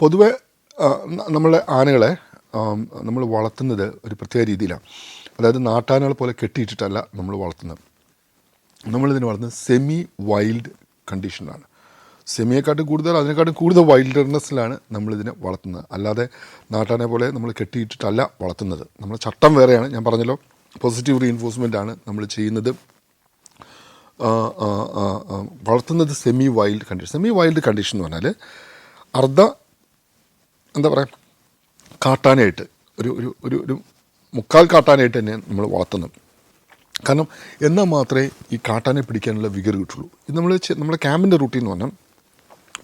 പൊതുവെ നമ്മളെ ആനകളെ നമ്മൾ വളർത്തുന്നത് ഒരു പ്രത്യേക രീതിയിലാണ്. അതായത് നാട്ടാനകളെ പോലെ കെട്ടിയിട്ടിട്ടല്ല നമ്മൾ വളർത്തുന്നത്. നമ്മളിതിനെ വളർത്തുന്നത് സെമി വൈൽഡ് കണ്ടീഷനിലാണ്. സെമിയെക്കാട്ടും കൂടുതൽ അതിനെക്കാട്ടും കൂടുതൽ വൈൽഡർനെസ്സിലാണ് നമ്മളിതിനെ വളർത്തുന്നത്. അല്ലാതെ നാട്ടാനെ പോലെ നമ്മൾ കെട്ടിയിട്ടിട്ടല്ല വളർത്തുന്നത്. നമ്മൾ ചട്ടം വേറെയാണ്. ഞാൻ പറഞ്ഞല്ലോ, പോസിറ്റീവ് റീഇൻഫോഴ്സ്മെൻ്റാണ് നമ്മൾ ചെയ്യുന്നത്. വളർത്തുന്നത് semi wild condition. Semi wild condition എന്ന് പറഞ്ഞാൽ എന്താ പറയുക, കാട്ടാനായിട്ട് ഒരു ഒരു ഒരു ഒരു മുക്കാൽ കാട്ടാനായിട്ട് തന്നെ നമ്മൾ വളർത്തുന്നത്. കാരണം എന്നാൽ മാത്രമേ ഈ കാട്ടാനെ പിടിക്കാനുള്ള വിഗർ കിട്ടുള്ളൂ. ഇത് നമ്മുടെ ക്യാമ്പിൻ്റെ റൂട്ടീൻ എന്ന് പറഞ്ഞാൽ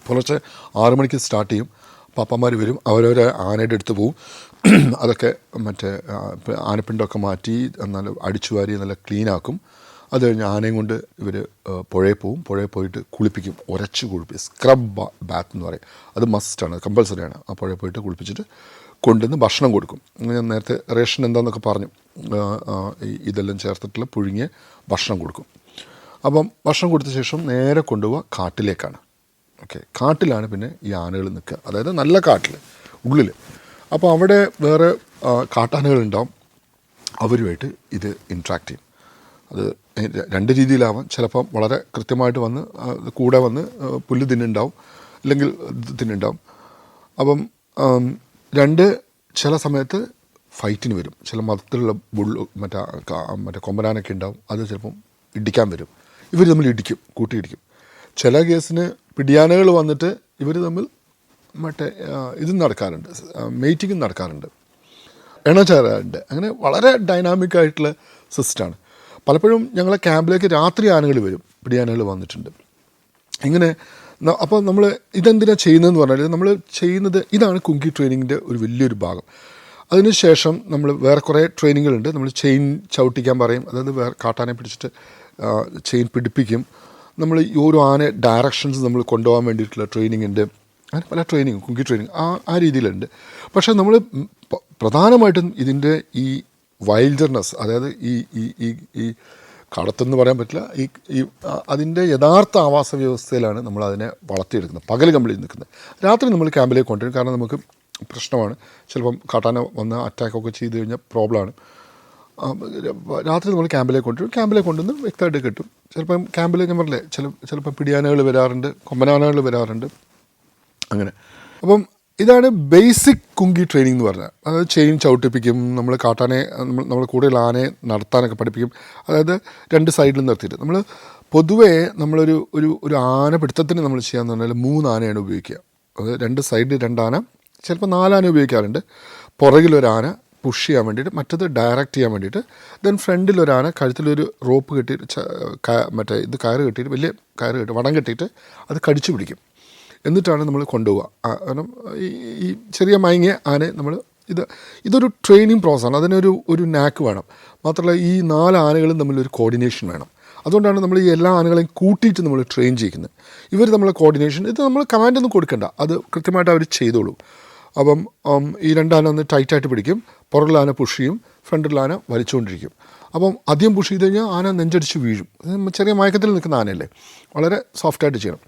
പുലർച്ചെ 6 മണിക്ക് സ്റ്റാർട്ട് ചെയ്യും. പാപ്പന്മാർ വരും, അവരവരെ ആനയുടെ അടുത്ത് പോവും. അതൊക്കെ ആനപ്പിണ്ടൊക്കെ മാറ്റി നല്ല അടിച്ചു വാരി നല്ല ക്ലീനാക്കും. അത് കഴിഞ്ഞ് ആനയും കൊണ്ട് ഇവർ പുഴയിൽ പോവും. പുഴയിൽ പോയിട്ട് കുളിപ്പിക്കും, ഉരച്ച് കുളിപ്പിക്കും. സ്ക്രബ് ബാത്ത് എന്ന് പറയും. അത് മസ്റ്റാണ്, കമ്പൽസറിയാണ്. ആ പുഴയിൽ പോയിട്ട് കുളിപ്പിച്ചിട്ട് കൊണ്ടുവന്ന് ഭക്ഷണം കൊടുക്കും. ഞാൻ നേരത്തെ റേഷൻ എന്താണെന്നൊക്കെ പറഞ്ഞു. ഇതെല്ലാം ചേർത്തിട്ടുള്ള പുഴുങ്ങിയ ഭക്ഷണം കൊടുക്കും. അപ്പം ഭക്ഷണം കൊടുത്ത ശേഷം നേരെ കൊണ്ടുപോവുക കാട്ടിലേക്കാണ്. ഓക്കെ, കാട്ടിലാണ് പിന്നെ ഈ ആനകൾ നിൽക്കുക. അതായത് നല്ല കാട്ടിൽ ഉള്ളിൽ. അപ്പോൾ അവിടെ വേറെ കാട്ടാനകളുണ്ടാവും. അവരുമായിട്ട് ഇത് ഇൻട്രാക്ട് ചെയ്യും. അത് 2 രീതിയിലാവാം. ചിലപ്പം വളരെ കൃത്യമായിട്ട് വന്ന് കൂടെ വന്ന് പുല്ല് തിന്നുണ്ടാവും, അല്ലെങ്കിൽ തിന്നുണ്ടാവും. അപ്പം ചില സമയത്ത് ഫൈറ്റിന് വരും. ചില മതത്തിലുള്ള മറ്റേ കൊമ്പനാനൊക്കെ ഉണ്ടാവും. അത് ചിലപ്പം ഇടിക്കാൻ വരും. ഇവർ തമ്മിൽ കൂട്ടിയിടിക്കും. ചില കേസിന് പിടിയാനകൾ വന്നിട്ട് ഇവർ തമ്മിൽ ഇതും നടക്കാറുണ്ട്, മെയ്റ്റിങ്ങും നടക്കാറുണ്ട്, ചേരാറുണ്ട്. അങ്ങനെ വളരെ ഡൈനാമിക് ആയിട്ടുള്ള സിസ്റ്റമാണ്. പലപ്പോഴും ഞങ്ങളെ ക്യാമ്പിലേക്ക് രാത്രി ആനകൾ വരും, പിടിയാനകൾ വന്നിട്ടുണ്ട്. ഇങ്ങനെ അപ്പോൾ നമ്മൾ ഇതെന്തിനാണ് ചെയ്യുന്നതെന്ന് പറഞ്ഞാൽ, നമ്മൾ ചെയ്യുന്നത് ഇതാണ് കുങ്കി ട്രെയിനിങ്ങിൻ്റെ ഒരു വലിയൊരു ഭാഗം. അതിനുശേഷം നമ്മൾ വേറെ കുറേ ട്രെയിനിങ്ങുകളുണ്ട്. നമ്മൾ ചെയിൻ ചവിട്ടിക്കാൻ പറയും. അതായത് വേറെ കാട്ടാനെ പിടിച്ചിട്ട് ചെയിൻ പിടിപ്പിക്കും. നമ്മൾ ഈ ഓരോ ആന ഡയറക്ഷൻസ് നമ്മൾ കൊണ്ടുപോകാൻ വേണ്ടിയിട്ടുള്ള ട്രെയിനിങ് ഉണ്ട്. അങ്ങനെ പല ട്രെയിനിങ്, കുങ്കി ട്രെയിനിങ് ആ രീതിയിലുണ്ട്. പക്ഷേ നമ്മൾ പ്രധാനമായിട്ടും ഇതിൻ്റെ ഈ വൈൽഡർനെസ്, അതായത് ഈ കടത്തെന്ന് പറയാൻ പറ്റില്ല, ഈ അതിൻ്റെ യഥാർത്ഥ ആവാസ വ്യവസ്ഥയിലാണ് നമ്മളതിനെ വളർത്തിയെടുക്കുന്നത്. പകൽ കംപ്ലീറ്റ് നിൽക്കുന്നത്. രാത്രി നമ്മൾ ക്യാമ്പിലേക്ക് കൊണ്ടുവരും. കാരണം നമുക്ക് പ്രശ്നമാണ്. ചിലപ്പം കാട്ടാന വന്ന് അറ്റാക്കൊക്കെ ചെയ്ത് കഴിഞ്ഞാൽ പ്രോബ്ലമാണ്. രാത്രി നമ്മൾ ക്യാമ്പിലേക്ക് കൊണ്ടുവരും. ക്യാമ്പിലേക്ക് കൊണ്ടുവന്ന് വ്യക്തമായിട്ട് കിട്ടും. ചിലപ്പം ക്യാമ്പിൽ ഞാൻ പറഞ്ഞില്ലേ, ചിലപ്പം പിടിയാനകൾ വരാറുണ്ട്, കൊമ്പനാനകൾ വരാറുണ്ട്. അങ്ങനെ അപ്പം ഇതാണ് ബേസിക് കുങ്കി ട്രെയിനിങ് എന്ന് പറഞ്ഞാൽ. അതായത് ചെയിൻ ചവിട്ടിപ്പിക്കും. നമ്മൾ കാട്ടാനെ നമ്മൾ കൂടുതൽ ആനയെ നടത്താനൊക്കെ പഠിപ്പിക്കും. അതായത് 2 സൈഡിൽ നിർത്തിയിട്ട് നമ്മൾ പൊതുവേ നമ്മളൊരു ഒരു ആന പിടുത്തത്തിന് നമ്മൾ ചെയ്യാമെന്ന് പറഞ്ഞാൽ 3 ആനയാണ് ഉപയോഗിക്കുക. അത് 2 സൈഡിൽ 2 ആന, ചിലപ്പോൾ 4 ആന ഉപയോഗിക്കാറുണ്ട്. പുറകിലൊരാന പുഷ് ചെയ്യാൻ വേണ്ടിയിട്ട്, മറ്റത് ഡയറക്റ്റ് ചെയ്യാൻ വേണ്ടിയിട്ട്. ദെൻ ഫ്രണ്ടിലൊരാന കഴുത്തിലൊരു റോപ്പ് കെട്ടിയിട്ട് കയറ് കെട്ടിയിട്ട്, വലിയ കയറ് കെട്ടി വടം കെട്ടിയിട്ട് അത് കടിച്ചു പിടിക്കും. എന്നിട്ടാണ് നമ്മൾ കൊണ്ടുപോവുക. കാരണം ഈ ചെറിയ മയങ്ങിയ ആനയെ നമ്മൾ ഇതൊരു ട്രെയിനിങ് പ്രോസസ്സാണ്. അതിനൊരു നാക്ക് വേണം. മാത്രമല്ല ഈ 4 ആനകളും തമ്മിലൊരു കോർഡിനേഷൻ വേണം. അതുകൊണ്ടാണ് നമ്മൾ ഈ എല്ലാ ആനകളെയും കൂട്ടിയിട്ട് നമ്മൾ ട്രെയിൻ ചെയ്യുന്നത്. ഇവർ നമ്മളെ കോർഡിനേഷൻ, ഇത് നമ്മൾ കമാൻഡൊന്നും കൊടുക്കണ്ട, അത് കൃത്യമായിട്ട് അവർ ചെയ്തോളൂ. അപ്പം ഈ 2 ആന ഒന്ന് ടൈറ്റായിട്ട് പിടിക്കും. പുറകിൽ ആന പുഷ് ചെയ്യും, ഫ്രണ്ടിൽ ആന വലിച്ചുകൊണ്ടിരിക്കും. അപ്പം ആദ്യം പുഷ് ചെയ്ത് കഴിഞ്ഞാൽ ആന നെഞ്ചടിച്ച് വീഴും. ചെറിയ മയക്കത്തിൽ നിൽക്കുന്ന ആനയല്ലേ, വളരെ സോഫ്റ്റായിട്ട് ചെയ്യണം.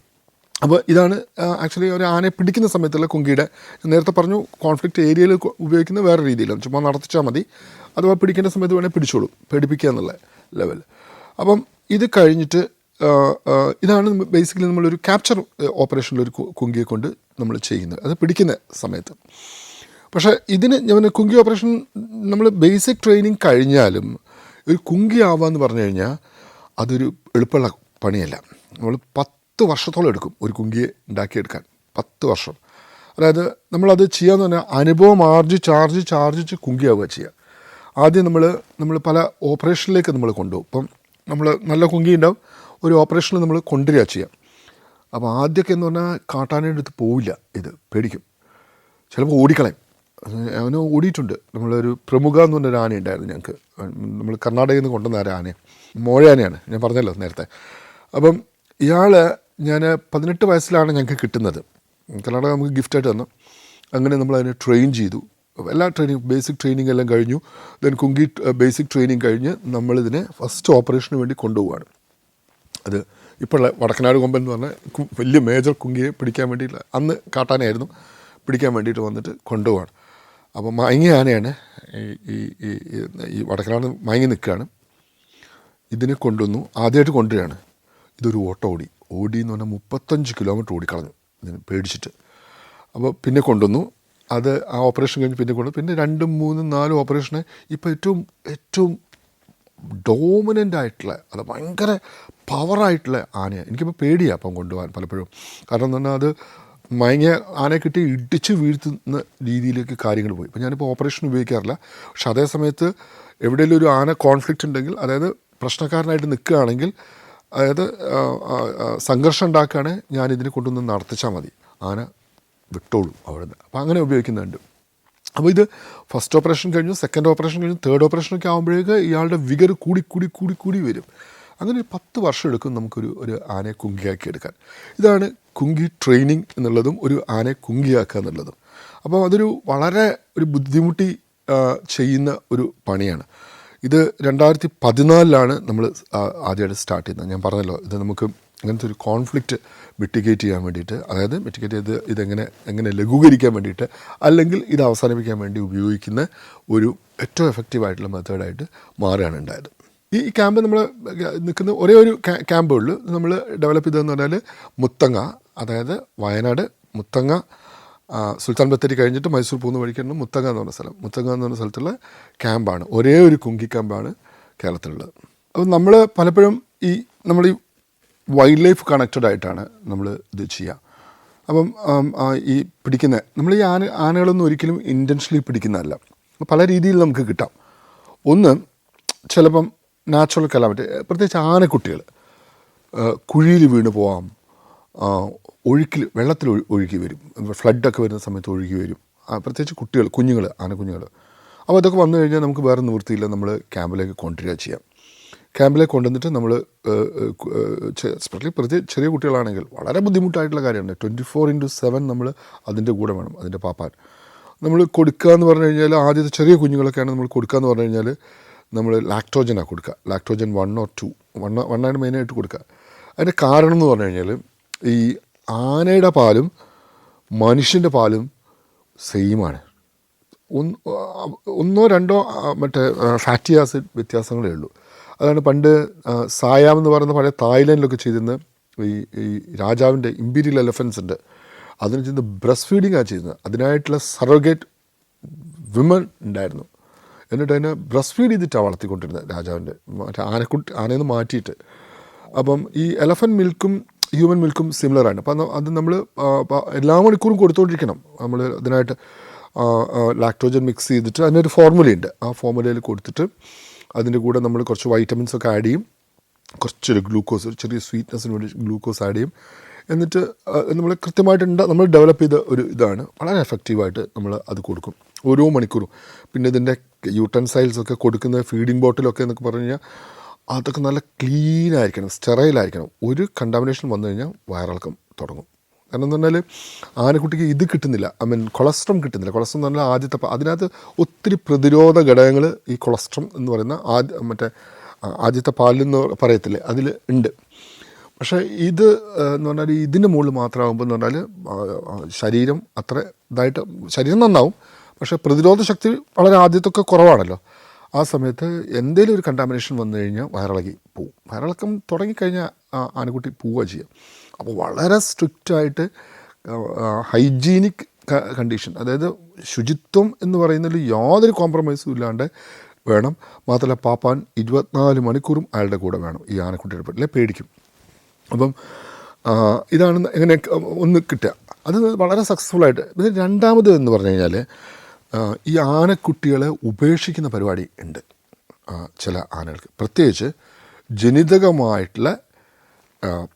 അപ്പോൾ ഇതാണ് ആക്ച്വലി ഒരു ആനയെ പിടിക്കുന്ന സമയത്തുള്ള കുങ്കിയുടെ. നേരത്തെ പറഞ്ഞു, കോൺഫ്ലിക്റ്റ് ഏരിയയിൽ ഉപയോഗിക്കുന്ന വേറെ രീതിയിലാണ്. ചുമ്മാ നടത്തിച്ചാൽ മതി. അഥവാ പിടിക്കേണ്ട സമയത്ത് വേണേൽ പിടിച്ചോളും, പേടിപ്പിക്കുക എന്നുള്ള ലെവൽ. അപ്പം ഇത് കഴിഞ്ഞിട്ട് ഇതാണ് ബേസിക്കലി നമ്മളൊരു ക്യാപ്ചർ ഓപ്പറേഷനിലൊരു കുങ്കിയെ കൊണ്ട് നമ്മൾ ചെയ്യുന്നത്, അത് പിടിക്കുന്ന സമയത്ത്. പക്ഷേ ഞാൻ കുങ്കി ഓപ്പറേഷൻ നമ്മൾ ബേസിക് ട്രെയിനിങ് കഴിഞ്ഞാലും ഒരു കുങ്കി ആവാന്ന് പറഞ്ഞു കഴിഞ്ഞാൽ അതൊരു എളുപ്പമുള്ള പണിയല്ല. നമ്മൾ 10 വർഷത്തോളം എടുക്കും ഒരു കുങ്കിയെ ഉണ്ടാക്കിയെടുക്കാൻ. 10 വർഷം. അതായത് നമ്മളത് ചെയ്യാന്ന് പറഞ്ഞാൽ അനുഭവം ആർജിച്ച് കുങ്കിയാവുക ചെയ്യുക. ആദ്യം നമ്മൾ പല ഓപ്പറേഷനിലേക്ക് നമ്മൾ കൊണ്ടുപോകും. ഇപ്പം നമ്മൾ നല്ല കുങ്കി ഉണ്ടാവും, ഒരു ഓപ്പറേഷനിൽ നമ്മൾ കൊണ്ടുവരിക ചെയ്യാം. അപ്പോൾ ആദ്യമൊക്കെ എന്ന് പറഞ്ഞാൽ കാട്ടാനയുടെ അടുത്ത് പോവില്ല, ഇത് പേടിക്കും, ചിലപ്പോൾ ഓടിക്കളയും. അവന് ഓടിയിട്ടുണ്ട്. നമ്മളൊരു പ്രമുഖ എന്ന് പറഞ്ഞൊരു ആന ഉണ്ടായിരുന്നു ഞങ്ങൾക്ക്. നമ്മൾ കർണാടകയിൽ നിന്ന് കൊണ്ടുവന്ന ആന, മോഴയാനയാണ്, ഞാൻ പറഞ്ഞല്ലോ നേരത്തെ. അപ്പം ഞാൻ 18 വയസ്സിലാണ് ഞങ്ങൾക്ക് കിട്ടുന്നത്. കർണാടക നമുക്ക് ഗിഫ്റ്റായിട്ട് തന്നു. അങ്ങനെ നമ്മളതിനെ ട്രെയിൻ ചെയ്തു. എല്ലാ ട്രെയിനിങ്, ബേസിക് ട്രെയിനിങ് എല്ലാം കഴിഞ്ഞു. ദെൻ കുങ്കി ബേസിക് ട്രെയിനിങ് കഴിഞ്ഞ് നമ്മളിതിനെ ഫസ്റ്റ് ഓപ്പറേഷന് വേണ്ടി കൊണ്ടുപോവുകയാണ്. അത് ഇപ്പോൾ വടക്കനാട് കൊമ്പൻ എന്ന് പറഞ്ഞാൽ വലിയ മേജർ കുങ്കിയെ പിടിക്കാൻ വേണ്ടിയില്ല. അന്ന് കാട്ടാനായിരുന്നു പിടിക്കാൻ വേണ്ടിയിട്ട് വന്നിട്ട് കൊണ്ടുപോവാണ്. അപ്പോൾ മയങ്ങിയ ആനയാണ്, ഈ ഈ ഈ വടക്കനാട് മയങ്ങി നിൽക്കുകയാണ്. ഇതിനെ കൊണ്ടുവന്നു, ആദ്യമായിട്ട് കൊണ്ടുവരികയാണ്. ഇതൊരു ഓടി എന്ന് പറഞ്ഞാൽ 35 കിലോമീറ്റർ ഓടിക്കളഞ്ഞു ഇതിന് പേടിച്ചിട്ട്. അപ്പോൾ പിന്നെ കൊണ്ടുവന്നു, അത് ആ ഓപ്പറേഷൻ കഴിഞ്ഞ് പിന്നെ പിന്നെ 2, 3, 4 ഓപ്പറേഷന്. ഇപ്പോൾ ഏറ്റവും ഡോമിനൻ്റ് ആയിട്ടുള്ള, അത് ഭയങ്കര പവറായിട്ടുള്ള ആനയാണ്. എനിക്കിപ്പോൾ പേടിയാണ് അപ്പം കൊണ്ടുപോകാൻ പലപ്പോഴും. കാരണം എന്ന് പറഞ്ഞാൽ അത് മയങ്ങിയ ആനയെ കിട്ടി ഇടിച്ച് വീഴ്ത്തുന്ന രീതിയിലേക്ക് കാര്യങ്ങൾ പോയി. ഇപ്പം ഞാനിപ്പോൾ ഓപ്പറേഷൻ ഉപയോഗിക്കാറില്ല. പക്ഷെ അതേ സമയത്ത് എവിടെയെങ്കിലും ഒരു ആന കോൺഫ്ലിക്റ്റ് ഉണ്ടെങ്കിൽ, അതായത് പ്രശ്നക്കാരനായിട്ട് നിൽക്കുകയാണെങ്കിൽ, അതായത് സംഘർഷം ഉണ്ടാക്കുകയാണെങ്കിൽ ഞാനിതിനെ കൊണ്ടുവന്ന് നടത്തിച്ചാൽ മതി, ആന വിട്ടോളും അവിടെ നിന്ന്. അപ്പോൾ അങ്ങനെ ഉപയോഗിക്കുന്നുണ്ട്. അപ്പോൾ ഇത് ഫസ്റ്റ് ഓപ്പറേഷൻ കഴിഞ്ഞു, സെക്കൻഡ് ഓപ്പറേഷൻ കഴിഞ്ഞു, തേർഡ് ഓപ്പറേഷനൊക്കെ ആകുമ്പോഴേക്ക് ഇയാളുടെ വിഗർ കൂടി വരും. അങ്ങനെ ഒരു 10 വർഷം എടുക്കും ഒരു ആനയെ കുങ്കിയാക്കി എടുക്കാൻ. ഇതാണ് കുങ്കി ട്രെയിനിങ് എന്നുള്ളതും ഒരു ആനയെ കുങ്കിയാക്കുക എന്നുള്ളതും. അപ്പോൾ അതൊരു വളരെ ഒരു ബുദ്ധിമുട്ടി ചെയ്യുന്ന ഒരു പണിയാണ്. ഇത് 2014 നമ്മൾ ആദ്യമായിട്ട് സ്റ്റാർട്ട് ചെയ്യുന്നത്. ഞാൻ പറഞ്ഞല്ലോ, ഇത് നമുക്ക് അങ്ങനത്തെ ഒരു കോൺഫ്ലിക്റ്റ് മിറ്റിഗേറ്റ് ചെയ്യാൻ വേണ്ടിയിട്ട്, അതായത് മിറ്റിഗേറ്റ് ചെയ്ത് എങ്ങനെ ലഘൂകരിക്കാൻ വേണ്ടിയിട്ട്, അല്ലെങ്കിൽ ഇത് അവസാനിപ്പിക്കാൻ വേണ്ടി ഉപയോഗിക്കുന്ന ഒരു ഏറ്റവും എഫക്റ്റീവായിട്ടുള്ള മെത്തേഡായിട്ട് മാറുകയാണ് ഉണ്ടായത്. ഈ ക്യാമ്പ് നമ്മൾ നിൽക്കുന്ന ഒരേ ഒരു ക്യാമ്പേ ഉള്ളൂ. നമ്മൾ ഡെവലപ്പ് ചെയ്തതെന്ന് പറഞ്ഞാൽ മുത്തങ്ങ, അതായത് വയനാട് മുത്തങ്ങ, സുൽത്താൻ ബത്തേരി കഴിഞ്ഞിട്ട് മൈസൂർ പോകുന്ന വഴിക്കാണ് മുത്തങ്ങ എന്ന് പറഞ്ഞ സ്ഥലം. മുത്തങ്ങ എന്ന് പറഞ്ഞ സ്ഥലത്തുള്ള ക്യാമ്പാണ്, ഒരേ ഒരു കുങ്കി ക്യാമ്പാണ് കേരളത്തിലുള്ളത്. അപ്പോൾ നമ്മൾ പലപ്പോഴും നമ്മൾ ഈ വൈൽഡ് ലൈഫ് കണക്റ്റഡ് ആയിട്ടാണ് നമ്മൾ ഇത് ചെയ്യുക. അപ്പം ഈ നമ്മൾ ഈ ആനകളൊന്നും ഒരിക്കലും ഇൻറ്റൻഷനലി പിടിക്കുന്നതല്ല. പല രീതിയിൽ നമുക്ക് കിട്ടാം. ഒന്ന്, ചിലപ്പം നാച്ചുറൽ കലാമിറ്റി, പ്രത്യേകിച്ച് ആനക്കുട്ടികൾ കുഴിയിൽ വീണ് പോവാം, വെള്ളത്തിൽ ഒഴുകി വരും, ഫ്ലഡൊക്കെ വരുന്ന സമയത്ത് ഒഴുകി വരും, പ്രത്യേകിച്ച് കുഞ്ഞുങ്ങൾ, ആനക്കുഞ്ഞുങ്ങൾ. അപ്പോൾ അതൊക്കെ വന്നു കഴിഞ്ഞാൽ നമുക്ക് വേറെ നിവൃത്തിയില്ല, നമ്മൾ ക്യാമ്പിലേക്ക് കൊണ്ടുവരിക ചെയ്യാം. ക്യാമ്പിലേക്ക് കൊണ്ടുവന്നിട്ട് നമ്മൾ പ്രത്യേകിച്ച് ചെറിയ കുട്ടികളാണെങ്കിൽ വളരെ ബുദ്ധിമുട്ടായിട്ടുള്ള കാര്യമാണ്. 24/7 നമ്മൾ അതിൻ്റെ കൂടെ വേണം, അതിൻ്റെ പാപ്പാൻ. നമ്മൾ കൊടുക്കുക എന്ന് പറഞ്ഞു കഴിഞ്ഞാൽ, ആദ്യത്തെ ചെറിയ കുഞ്ഞുങ്ങളൊക്കെയാണ് നമ്മൾ കൊടുക്കുക എന്ന് പറഞ്ഞു കഴിഞ്ഞാൽ, നമ്മൾ ലാക്ടോജനാണ് കൊടുക്കുക. ലാക്ടോജൻ 1 or 2, 1 മെയിനായിട്ട് കൊടുക്കുക. അതിൻ്റെ കാരണം എന്ന് പറഞ്ഞു കഴിഞ്ഞാൽ, ഈ ആനയുടെ പാലും മനുഷ്യൻ്റെ പാലും സെയിമാണ്. 1 or 2 മറ്റേ ഫാറ്റി ആസിഡ് വ്യത്യാസങ്ങളേ ഉള്ളൂ. അതാണ് പണ്ട് സായാം എന്ന് പറയുന്ന പഴയ തായ്ലൻഡിലൊക്കെ ചെയ്തിരുന്ന ഈ രാജാവിൻ്റെ ഇമ്പീരിയൽ എലഫൻസ് ഉണ്ട്, അതിന് ചെയ്യുന്ന ബ്രസ്റ്റ് ഫീഡിങ്ങാണ് ചെയ്യുന്നത്. അതിനായിട്ടുള്ള സറോഗേറ്റ് വിമൻ ഉണ്ടായിരുന്നു. എന്നിട്ട് അതിനെ ബ്രസ്റ്റ് ഫീഡ് ചെയ്തിട്ടാണ് വളർത്തിക്കൊണ്ടിരുന്നത് രാജാവിൻ്റെ, മറ്റേ ആനയെന്ന് മാറ്റിയിട്ട്. അപ്പം ഈ എലഫൻറ്റ് മിൽക്കും ഹ്യൂമൻ മിൽക്കും സിമിലറാണ്. അപ്പം അത് നമ്മൾ എല്ലാ മണിക്കൂറും കൊടുത്തുകൊണ്ടിരിക്കണം. നമ്മൾ അതിനായിട്ട് ലാക്ടോജൻ മിക്സ് ചെയ്തിട്ട് അതിനൊരു ഫോർമുലയുണ്ട്. ആ ഫോർമുലയിൽ കൊടുത്തിട്ട് അതിൻ്റെ കൂടെ നമ്മൾ കുറച്ച് വൈറ്റമിൻസൊക്കെ ആഡ് ചെയ്യും, കുറച്ചൊരു ഗ്ലൂക്കോസ്, ഒരു ചെറിയ സ്വീറ്റ്നെസ്സിന് വേണ്ടി ഗ്ലൂക്കോസ് ആഡ് ചെയ്യും. എന്നിട്ട് നമ്മൾ കൃത്യമായിട്ട് നമ്മൾ ഡെവലപ്പ് ചെയ്ത ഒരു ഇതാണ്. വളരെ എഫക്റ്റീവായിട്ട് നമ്മൾ അത് കൊടുക്കും ഓരോ മണിക്കൂറും. പിന്നെ ഇതിൻ്റെ യൂട്ടൻസൈൽസൊക്കെ കൊടുക്കുന്ന ഫീഡിങ് ബോട്ടിലൊക്കെ എന്നൊക്കെ പറഞ്ഞു കഴിഞ്ഞാൽ അതൊക്കെ നല്ല ക്ലീനായിരിക്കണം, സ്റ്റെറൈലായിരിക്കണം. ഒരു കണ്ടാമിനേഷൻ വന്നു കഴിഞ്ഞാൽ വയറിളക്കം തുടങ്ങും. കാരണം എന്ന് പറഞ്ഞാൽ ആനക്കുട്ടിക്ക് ഇത് കിട്ടുന്നില്ല, കൊളസ്ട്രം കിട്ടുന്നില്ല. കൊളസ്ട്രം എന്ന് പറഞ്ഞാൽ അതിനകത്ത് ഒത്തിരി പ്രതിരോധ ഘടകങ്ങൾ ഈ കൊളസ്ട്രം എന്ന് പറയുന്ന ആദ്യത്തെ പാലെന്ന് പറയത്തില്ലേ, അതിൽ ഉണ്ട്. പക്ഷേ ഇത് എന്ന് പറഞ്ഞാൽ ഇതിൻ്റെ മുകളിൽ മാത്രമാകുമ്പോൾ എന്ന് പറഞ്ഞാൽ ശരീരം അത്ര ഇതായിട്ട് ശരീരം നന്നാവും, പക്ഷേ പ്രതിരോധ ശക്തി വളരെ ആദ്യത്തൊക്കെ കുറവാണല്ലോ. ആ സമയത്ത് എന്തെങ്കിലും ഒരു കണ്ടാമിനേഷൻ വന്നു കഴിഞ്ഞാൽ വയറിളകി പോവും. വയറിളക്കം തുടങ്ങിക്കഴിഞ്ഞാൽ ആനക്കുട്ടി പോവുക ചെയ്യുക. അപ്പോൾ വളരെ സ്ട്രിക്റ്റായിട്ട് ഹൈജീനിക് കണ്ടീഷൻ, അതായത് ശുചിത്വം എന്ന് പറയുന്നതിൽ യാതൊരു കോംപ്രമൈസും ഇല്ലാണ്ട് വേണം. മാത്രമല്ല പാപ്പാൻ 24 മണിക്കൂറും അയാളുടെ കൂടെ വേണം. ഈ ആനക്കുട്ടിയുടെ പറ്റില്ലേ പേടിക്കും. അപ്പം ഇതാണ് എങ്ങനെ ഒന്ന് കിട്ടുക. അത് വളരെ സക്സസ്ഫുള്ളായിട്ട്. പിന്നെ രണ്ടാമത് എന്ന് പറഞ്ഞു കഴിഞ്ഞാൽ, ഈ ആനക്കുട്ടികളെ ഉപേക്ഷിക്കുന്ന പരിപാടി ഉണ്ട് ചില ആനകൾക്ക്. പ്രത്യേകിച്ച് ജനിതകമായിട്ടുള്ള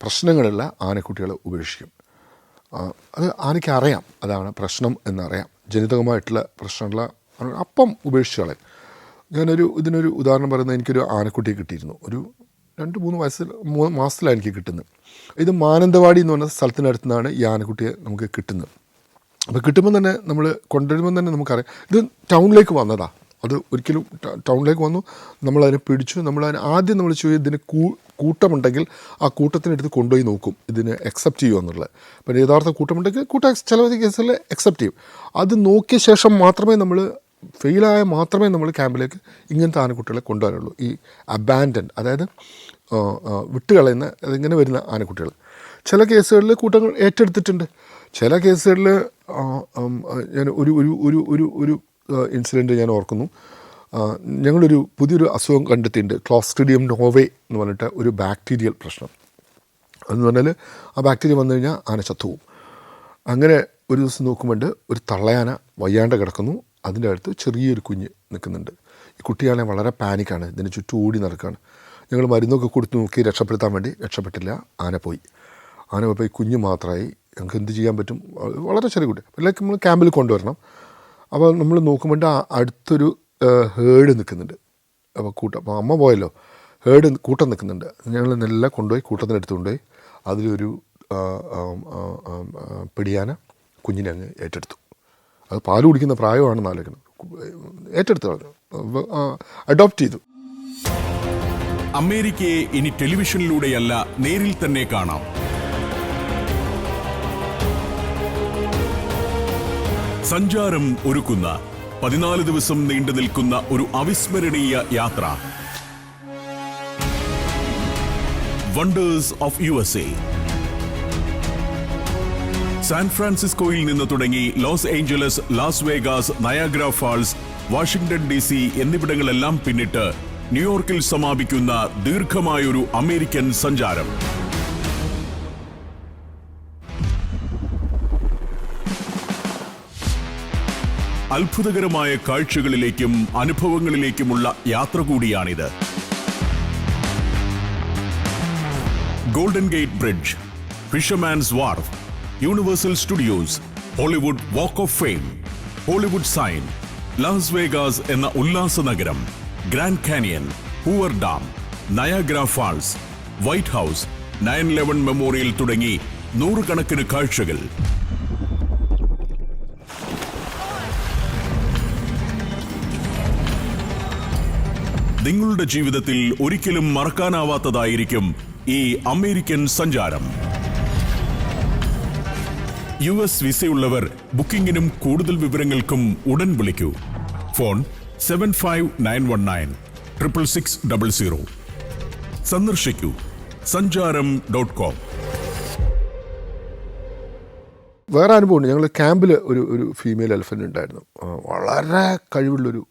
പ്രശ്നങ്ങളുള്ള ആനക്കുട്ടികളെ ഉപേക്ഷിക്കും. അത് ആനയ്ക്ക് അറിയാം, അതാണ് പ്രശ്നം എന്നറിയാം. ജനിതകമായിട്ടുള്ള പ്രശ്നമുള്ള അപ്പം ഉപേക്ഷിച്ച് കളയും. ഇതിനൊരു ഉദാഹരണം പറയുന്നത്, എനിക്കൊരു ആനക്കുട്ടിയെ കിട്ടിയിരുന്നു. ഒരു 2-3 മാസത്തിലാണ് എനിക്ക് കിട്ടുന്നത്. ഇത് മാനന്തവാടി എന്ന് പറഞ്ഞ സ്ഥലത്തിനടുത്ത് നിന്നാണ് ഈ ആനക്കുട്ടിയെ നമുക്ക് കിട്ടുന്നത്. അപ്പോൾ കിട്ടുമ്പോൾ തന്നെ നമ്മൾ കൊണ്ടുവരുമ്പോൾ തന്നെ നമുക്കറിയാം ഇത് ടൗണിലേക്ക് വന്നതാണ്. അത് ഒരിക്കലും ടൗണിലേക്ക് വന്നു, നമ്മളതിനെ പിടിച്ചു. ആദ്യം നമ്മൾ ചെയ്യും, ഇതിന് കൂട്ടമുണ്ടെങ്കിൽ ആ കൂട്ടത്തിനെടുത്ത് കൊണ്ടുപോയി നോക്കും ഇതിന് അക്സെപ്റ്റ് ചെയ്യുമോ എന്നുള്ളത്. അപ്പോൾ യഥാർത്ഥ കൂട്ടമുണ്ടെങ്കിൽ ചില കേസുകളിൽ അക്സെപ്റ്റ് ചെയ്യും. അത് നോക്കിയ ശേഷം മാത്രമേ നമ്മൾ ഫെയിലായ മാത്രമേ നമ്മൾ ക്യാമ്പിലേക്ക് ഇങ്ങനത്തെ ആനക്കുട്ടികളെ കൊണ്ടുവരുള്ളൂ. ഈ അബാൻഡൻ, അതായത് വിട്ടുകളയുന്ന അതിങ്ങനെ വരുന്ന ആനക്കുട്ടികൾ. ചില കേസുകളിൽ കൂട്ടങ്ങൾ ഏറ്റെടുത്തിട്ടുണ്ട്. ചില കേസുകളിൽ ഞാൻ ഒരു ഇൻസിഡൻറ്റ് ഞാൻ ഓർക്കുന്നു. ഞങ്ങളൊരു പുതിയൊരു അസുഖം കണ്ടെത്തിയിട്ടുണ്ട്, ക്ലോസ്ട്രിഡിയം നോവേ എന്ന് പറഞ്ഞിട്ട് ഒരു ബാക്ടീരിയൽ പ്രശ്നം. അതെന്ന് പറഞ്ഞാൽ ആ ബാക്ടീരിയ വന്നു കഴിഞ്ഞാൽ ആന ചത്തുപോകും. അങ്ങനെ ഒരു ദിവസം നോക്കുമ്പോൾ ഒരു തള്ളയാന വയ്യാണ്ട് കിടക്കുന്നു. അതിൻ്റെ അടുത്ത് ചെറിയൊരു കുഞ്ഞ് നിൽക്കുന്നുണ്ട്. ഈ കുട്ടിയാണെ വളരെ പാനിക്കാണ്, ഇതിന് ചുറ്റും ഓടി നടക്കുകയാണ്. ഞങ്ങൾ മരുന്നൊക്കെ കൊടുത്ത് നോക്കി രക്ഷപ്പെടുത്താൻ വേണ്ടി, രക്ഷപ്പെട്ടില്ല. ആന പോയി. കുഞ്ഞ് മാത്രമായി. ഞങ്ങൾക്ക് എന്ത് ചെയ്യാൻ പറ്റും? വളരെ ചെറിയ കുട്ടി. അല്ലെങ്കിൽ നമ്മൾ ക്യാമ്പിൽ കൊണ്ടുവരണം. അപ്പോൾ നമ്മൾ നോക്കുമ്പോൾ അടുത്തൊരു ഹേഡ് നിൽക്കുന്നുണ്ട്. അപ്പോൾ അമ്മ പോയല്ലോ, കൂട്ടം നിൽക്കുന്നുണ്ട്. ഞങ്ങൾ നല്ല കൊണ്ടുപോയി കൂട്ടത്തിനടുത്ത് കൊണ്ടുപോയി അതിലൊരു പിടിയാന കുഞ്ഞിനെ അങ്ങ് ഏറ്റെടുത്തു. അത് പാല് കുടിക്കുന്ന പ്രായമാണെന്ന് ആലോചിക്കണം. ഏറ്റെടുത്തു, അഡോപ്റ്റ് ചെയ്തു. അമേരിക്കയെ ഇനി ടെലിവിഷനിലൂടെയല്ല, നേരിൽ തന്നെ കാണാം. സഞ്ചാരം ഒരുക്കുന്ന 14 ദിവസം നീണ്ടു നിൽക്കുന്ന ഒരു അവിസ്മരണീയ യാത്ര. Wonders of USA. സാൻ ഫ്രാൻസിസ്കോയിൽ നിന്ന് തുടങ്ങി Los Angeles, Las Vegas, Niagara Falls, Washington DC എന്നിവിടങ്ങളെല്ലാം പിന്നിട്ട് ന്യൂയോർക്കിൽ സമാപിക്കുന്ന ദീർഘമായൊരു അമേരിക്കൻ സഞ്ചാരം. അത്ഭുതകരമായ കാഴ്ചകളിലേക്കും അനുഭവങ്ങളിലേക്കുമുള്ള യാത്ര കൂടിയാണിത്. Golden Gate Bridge, Fisherman's Wharf, Universal Studios, Hollywood Walk of Fame, Hollywood sign, Las Vegas എന്ന ഉല്ലാസ നഗരം, Grand Canyon, Hoover Dam, Niagara Falls, White House, 9/11 memorial തുടങ്ങി നൂറുകണക്കിന് കാഴ്ചകൾ. നിങ്ങളുടെ ജീവിതത്തിൽ ഒരിക്കലും മറക്കാനാവാത്തതായിരിക്കും ഈ അമേരിക്കൻ സഞ്ചാരം. US വിസയുള്ളവർ ബുക്കിംഗിനും കൂടുതൽ വിവരങ്ങൾക്കും ഉടൻ വിളിക്കൂ. ഫോൺ 75919 സന്ദർശിക്കൂ sanjaram.com. വേറെ അനുഭവമുണ്ട്. ഞങ്ങൾ ക്യാമ്പിൽ ഒരു ഫീമെയിൽ എലഫൻ്റ് ഉണ്ടായിരുന്നു. വളരെ കഴിവുള്ളൊരു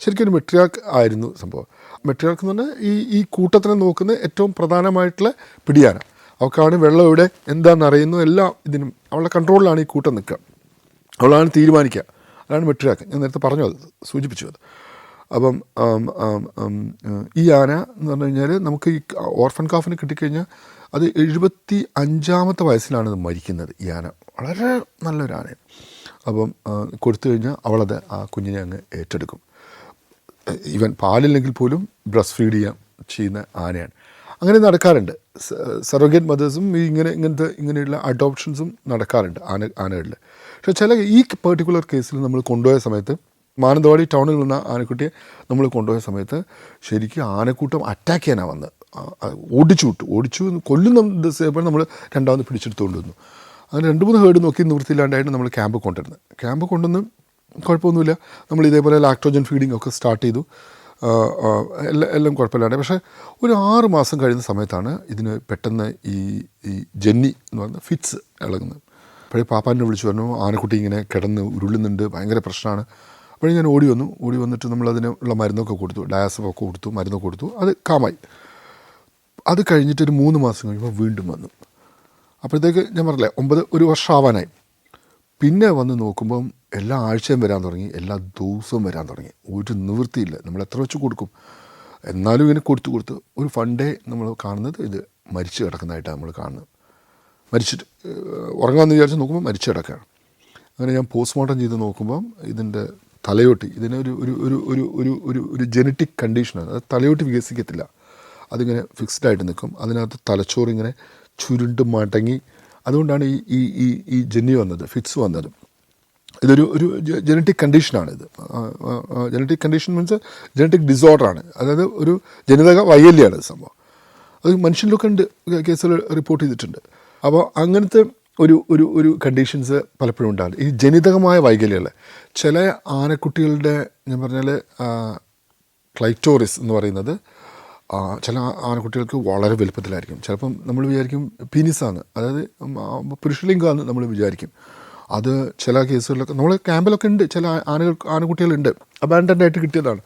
ശരിക്കും ഒരു മെട്രിയാർക്ക് ആയിരുന്നു സംഭവം. മെട്രിയാർക്ക് എന്ന് പറഞ്ഞാൽ ഈ കൂട്ടത്തിനെ നോക്കുന്ന ഏറ്റവും പ്രധാനമായിട്ടുള്ള പിടിയാന. അവൾക്കാണ് വെള്ളം എവിടെ എന്താണെന്ന് അറിയുന്നു, എല്ലാം ഇതിനും അവളുടെ കൺട്രോളിലാണ് ഈ കൂട്ടം നിൽക്കുക. അവളാണ് തീരുമാനിക്കുക. അതാണ് മെട്രിയാർക്ക്. ഞാൻ നേരത്തെ പറഞ്ഞു, അത് സൂചിപ്പിച്ചു അത്. അപ്പം ഈ ആന എന്ന് പറഞ്ഞു കഴിഞ്ഞാൽ നമുക്ക് ഈ ഓർഫൻ കാഫിന് കിട്ടിക്കഴിഞ്ഞാൽ അത് 75ാമത്തെ വയസ്സിലാണ് ഇത് മരിക്കുന്നത്. ഈ ആന വളരെ നല്ലൊരു ആനയാണ്. അപ്പം കൊടുത്തു കഴിഞ്ഞാൽ അവളത് ആ കുഞ്ഞിനെ അങ്ങ് ഏറ്റെടുക്കും. ഈവൻ പാലില്ലെങ്കിൽ പോലും ബ്രസ്റ്റ് ഫീഡ് ചെയ്യുന്ന ആനയാണ്. അങ്ങനെ നടക്കാറുണ്ട്. സറോഗേറ്റ് മദേഴ്സും ഇങ്ങനെയുള്ള അഡോപ്ഷൻസും നടക്കാറുണ്ട് ആനകളിൽ. പക്ഷേ ഈ പെർട്ടിക്കുലർ കേസിൽ നമ്മൾ കൊണ്ടുപോയ സമയത്ത്, മാനന്തവാടി ടൗണിൽ നിന്ന ആനക്കുട്ടിയെ നമ്മൾ കൊണ്ടുപോയ സമയത്ത് ശരിക്കും ആനക്കൂട്ടം അറ്റാക്ക് ചെയ്യാനാണ് വന്നത്. ഓടിച്ചു കൊല്ലുന്ന ദിവസം നമ്മൾ രണ്ടാമത് പിടിച്ചെടുത്തുകൊണ്ട് വന്നു. അങ്ങനെ 2-3 ഹേർഡ് നോക്കി നിവൃത്തിയില്ലാണ്ടായിട്ട് നമ്മൾ ക്യാമ്പ് കൊണ്ടുവന്ന് കുഴപ്പമൊന്നുമില്ല. നമ്മൾ ഇതേപോലെ ലാക്ടോജൻ ഫീഡിങ് ഒക്കെ സ്റ്റാർട്ട് ചെയ്തു. എല്ലാം കുഴപ്പമില്ലാണ്ട്. പക്ഷേ ഒരു 6 മാസം കഴിയുന്ന സമയത്താണ് ഇതിന് പെട്ടെന്ന് ഈ ജെന്നി എന്ന് പറയുന്ന ഫിറ്റ്സ് ഇളകുന്നത്. അപ്പോഴേ പാപ്പാനെ വിളിച്ചു പറഞ്ഞു, ആനക്കുട്ടി ഇങ്ങനെ കിടന്ന് ഉരുളുന്നുണ്ട്, ഭയങ്കര പ്രശ്നമാണ്. അപ്പോഴേ ഞാൻ ഓടി വന്നിട്ട് നമ്മളതിനുള്ള മരുന്നൊക്കെ കൊടുത്തു, ഡയാസമൊക്കെ കൊടുത്തു, മരുന്നൊക്കെ കൊടുത്തു. അത് കാമായി. അത് കഴിഞ്ഞിട്ട് ഒരു 3 മാസം കഴിയുമ്പോൾ വീണ്ടും വന്നു. അപ്പോഴത്തേക്ക് ഞാൻ പറഞ്ഞില്ലേ, 1 വർഷം ആവാനായി. പിന്നെ വന്ന് നോക്കുമ്പം എല്ലാ ആഴ്ചയും വരാൻ തുടങ്ങി, എല്ലാ ദിവസവും വരാൻ തുടങ്ങി. ഒരു നിവൃത്തിയില്ല. നമ്മൾ എത്ര വെച്ച് കൊടുക്കും? എന്നാലും ഇങ്ങനെ കൊടുത്ത് ഒരു ഫണ്ടേ നമ്മൾ കാണുന്നത് ഇത് മരിച്ചു കിടക്കുന്നതായിട്ടാണ് നമ്മൾ കാണുന്നത്. മരിച്ചിട്ട് ഉറങ്ങാമെന്ന് വിചാരിച്ച് നോക്കുമ്പോൾ മരിച്ചു കിടക്കുകയാണ്. അങ്ങനെ ഞാൻ പോസ്റ്റ്മോർട്ടം ചെയ്ത് നോക്കുമ്പം ഇതിൻ്റെ തലയോട്ടി, ഇതിനൊരു ഒരു ജെനറ്റിക് കണ്ടീഷനാണ്. അത് തലയോട്ടി വികസിക്കത്തില്ല, അതിങ്ങനെ ഫിക്സ്ഡായിട്ട് നിൽക്കും. അതിനകത്ത് തലച്ചോറിങ്ങനെ ചുരുണ്ട് മടങ്ങി. അതുകൊണ്ടാണ് ഈ ജെന്നി വന്നത്, ഫിറ്റ്സ് വന്നത്. ഇതൊരു ജനറ്റിക് കണ്ടീഷനാണ് ഇത്. ജനറ്റിക് കണ്ടീഷൻ മീൻസ് ജനറ്റിക് ഡിസോർഡറാണ്, അതായത് ഒരു ജനിതക വൈകല്യമാണ് ഇത് സംഭവം. അത് മനുഷ്യനിലൊക്കെ ഉണ്ട്, കേസുകൾ റിപ്പോർട്ട് ചെയ്തിട്ടുണ്ട്. അപ്പോൾ അങ്ങനത്തെ ഒരു കണ്ടീഷൻസ് പലപ്പോഴും ഉണ്ടാകും. ഈ ജനിതകമായ വൈകല്യങ്ങൾ ചില ആനക്കുട്ടികളുടെ, ഞാൻ പറഞ്ഞാൽ ക്ലൈറ്റോറിസ് എന്ന് പറയുന്നത് ചില ആനക്കുട്ടികൾക്ക് വളരെ വലുപ്പത്തിലായിരിക്കും. ചിലപ്പം നമ്മൾ വിചാരിക്കും പീനിസാണ്, അതായത് പുരുഷലിംഗമാണെന്ന് നമ്മൾ വിചാരിക്കും. അത് ചില കേസുകളിലൊക്കെ നമ്മൾ ക്യാമ്പിലൊക്കെ ഉണ്ട്, ചില ആനക്കുട്ടികളുണ്ട് അബാൻഡൻ്റ് ആയിട്ട് കിട്ടിയതാണ്.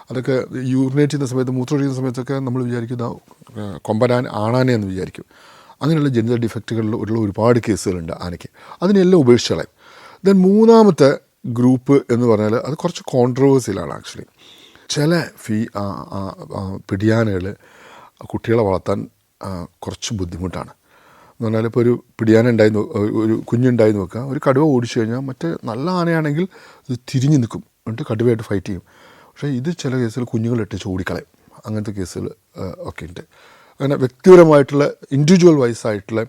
അതൊക്കെ യൂറിനേറ്റ് ചെയ്യുന്ന സമയത്ത്, മൂത്രമൊഴിക്കുന്ന സമയത്തൊക്കെ നമ്മൾ വിചാരിക്കുന്ന കൊമ്പനാൻ ആണാനെന്ന് വിചാരിക്കും. അങ്ങനെയുള്ള ജനിതക ഡിഫക്റ്റുകളിൽ ഉള്ള ഒരുപാട് കേസുകളുണ്ട് ആനയ്ക്ക്. അതിനെല്ലാം ഉപേക്ഷിച്ചളയും. ദെൻ മൂന്നാമത്തെ ഗ്രൂപ്പ് എന്ന് പറഞ്ഞാൽ അത് കുറച്ച് കോൺട്രവേഴ്സിയിലാണ് ആക്ച്വലി. ചില പിടിയാനകൾ കുട്ടികളെ വളർത്താൻ കുറച്ച് ബുദ്ധിമുട്ടാണ്. എന്ന് പറഞ്ഞാൽ ഇപ്പോൾ ഒരു പിടിയാന ഒരു കുഞ്ഞുണ്ടായി നോക്കുക, ഒരു കടുവ ഓടിച്ചു കഴിഞ്ഞാൽ മറ്റേ നല്ല ആനയാണെങ്കിൽ ഇത് തിരിഞ്ഞ് നിൽക്കും, എന്നിട്ട് കടുവയായിട്ട് ഫൈറ്റ് ചെയ്യും. പക്ഷേ ഇത് ചില കേസുകൾ കുഞ്ഞുങ്ങളിട്ട് ഓടിക്കളയും. അങ്ങനത്തെ കേസുകൾ ഒക്കെ ഉണ്ട്. അങ്ങനെ വ്യക്തിപരമായിട്ടുള്ള ഇൻഡിവിജ്വൽ വൈസ് ആയിട്ടുള്ള